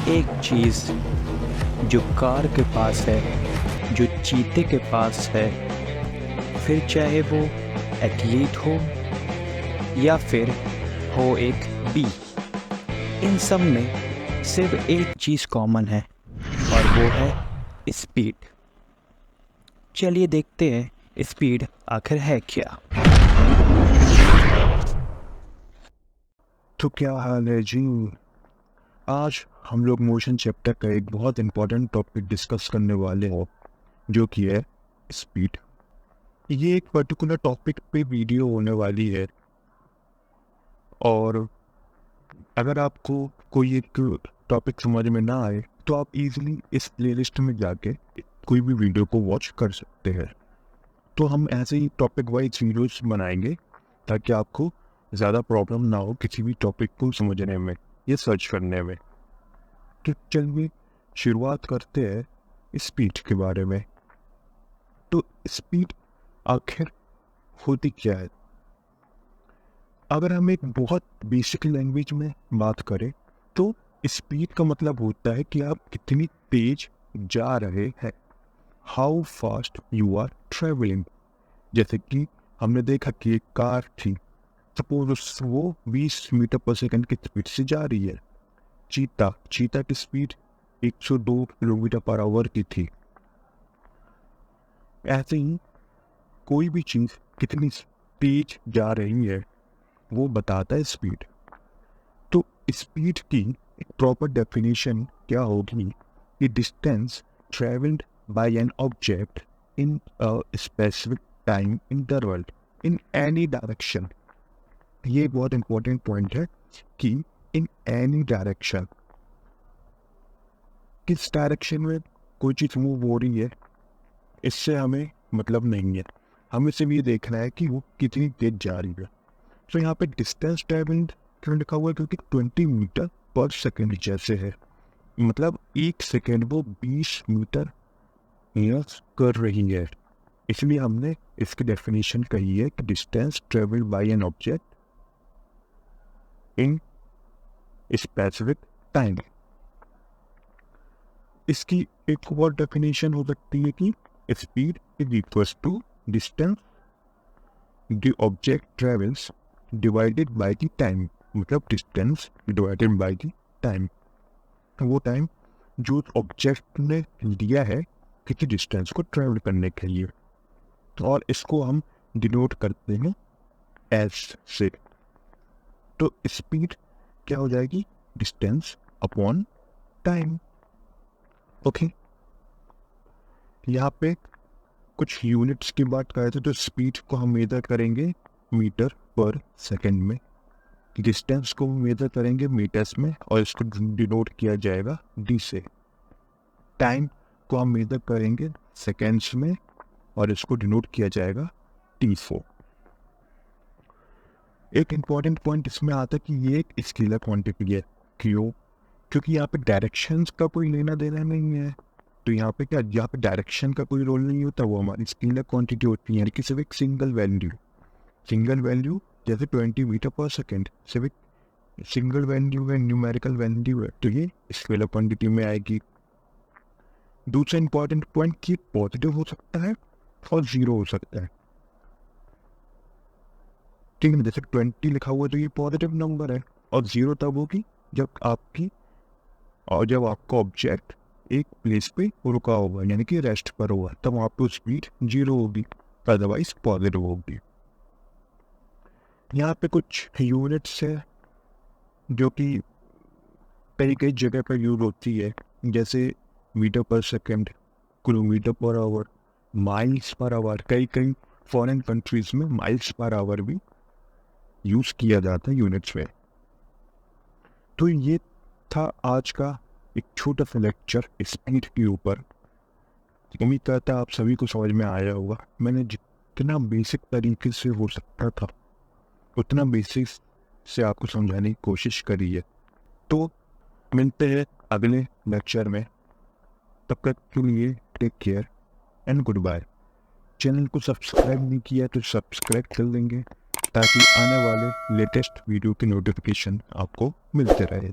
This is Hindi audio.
एक चीज़ जो कार के पास है, जो चीते के पास है, फिर चाहे वो एथलीट हो या फिर हो एक बी, इन सब में सिर्फ एक चीज़ कॉमन है और वो है स्पीड। चलिए देखते हैं स्पीड आखिर है क्या। तो क्या हाल है जी। आज हम लोग मोशन चैप्टर का एक बहुत इंपॉर्टेंट टॉपिक डिस्कस करने वाले हैं जो कि है स्पीड। ये एक पर्टिकुलर टॉपिक पे वीडियो होने वाली है और अगर आपको कोई एक टॉपिक समझ में ना आए तो आप इजीली इस प्लेलिस्ट में जाके कोई भी वीडियो को वॉच कर सकते हैं। तो हम ऐसे ही टॉपिक वाइज वीडियोस बनाएंगे ताकि आपको ज़्यादा प्रॉब्लम ना हो किसी भी टॉपिक को समझने में या सर्च करने में। तो चलिए शुरुआत करते हैं स्पीड के बारे में। तो स्पीड आखिर होती क्या है? अगर हम एक बहुत बेसिक लैंग्वेज में बात करें तो स्पीड का मतलब होता है कि आप कितनी तेज जा रहे हैं, how fast you are travelling. जैसे कि हमने देखा कि एक कार थी, सपोज वो 20 मीटर पर सेकंड की स्पीड से जा रही है। चीता चीता की स्पीड 102 किलोमीटर पर आवर की थी। ऐसे ही कोई भी चीज़ कितनी तेज जा रही है वो बताता है स्पीड। तो स्पीड की एक प्रॉपर डेफिनेशन क्या होगी कि distance travelled by an object in a specific time interval in any direction. ये बहुत इंपॉर्टेंट पॉइंट है कि इन एनी डायरेक्शन, किस डायरेक्शन में कोई चीज़ मूव हो रही है इससे हमें मतलब नहीं है, हमें सिर्फ ये देखना है कि वो कितनी तेज जा रही है। तो यहाँ पे डिस्टेंस ट्रेवल्ड क्यों लिखा हुआ है? क्योंकि 20 मीटर पर सेकेंड जैसे है, मतलब एक सेकेंड वो 20 मीटर यस कर रही है। इसलिए हमने इसकी डेफिनेशन कही है कि distance travelled by an object in specific time. इसकी एक और डेफिनेशन हो सकती है कि speed is equals to distance the object travels divided by the time. मतलब distance divided by the time, वो टाइम जो ऑब्जेक्ट ने लिया है किसी डिस्टेंस को ट्रेवल करने के लिए। और इसको हम डिनोट करते हैं एस से। तो स्पीड क्या हो जाएगी? Distance upon time. ओके, यहाँ पे कुछ यूनिट्स की बात करें तो स्पीड को हम मेजर करेंगे मीटर पर सेकंड में, डिस्टेंस को मेजर करेंगे मीटर्स में और इसको डिनोट किया जाएगा डी से। टाइम को हम मेजर करेंगे सेकेंड्स में और इसको डिनोट किया जाएगा टी से। एक इम्पॉर्टेंट पॉइंट इसमें आता है कि ये एक स्केलर क्वांटिटी है। क्यों? क्योंकि यहाँ पे डायरेक्शंस का कोई लेना देना नहीं है। तो यहाँ पे क्या, यहाँ पे डायरेक्शन का कोई रोल नहीं होता, वो हमारी स्केलर क्वांटिटी होती है, यानी कि सिर्फ एक सिंगल वैल्यू जैसे 20 मीटर पर सेकेंड सिर्फ एक सिंगल वैल्यू है, न्यूमेरिकल वैल्यू है, तो ये स्केलर क्वांटिटी में आएगी। दूसरा इंपॉर्टेंट पॉइंट कि पॉजिटिव हो सकता है और जीरो हो सकता है। ठीक है, जैसे 20 लिखा हुआ तो ये पॉजिटिव नंबर है, और जीरो तब होगी जब आपका ऑब्जेक्ट एक प्लेस पे रुका होगा, यानी कि रेस्ट पर होगा, तब वहाँ पे स्पीड जीरो होगी, अदरवाइज पॉजिटिव होगी। यहाँ पे कुछ यूनिट्स है जो कि कई कई जगह पर यूज होती है, जैसे मीटर पर second, kilometre per hour, miles per hour. कई फॉरेन कंट्रीज में माइल्स पर आवर भी यूज किया जाता है यूनिट्स में। तो ये था आज का एक छोटा सा लेक्चर स्पीड के ऊपर। उम्मीद करता है आप सभी को समझ में आया होगा। मैंने जितना बेसिक तरीके से हो सकता था उतना बेसिक से आपको समझाने की कोशिश करी है। तो मिलते हैं अगले लेक्चर में, तब तक के लिए take care and goodbye. Channel को सब्सक्राइब नहीं किया तो सब्सक्राइब कर देंगे ताकि आने वाले लेटेस्ट वीडियो की नोटिफिकेशन आपको मिलते रहे।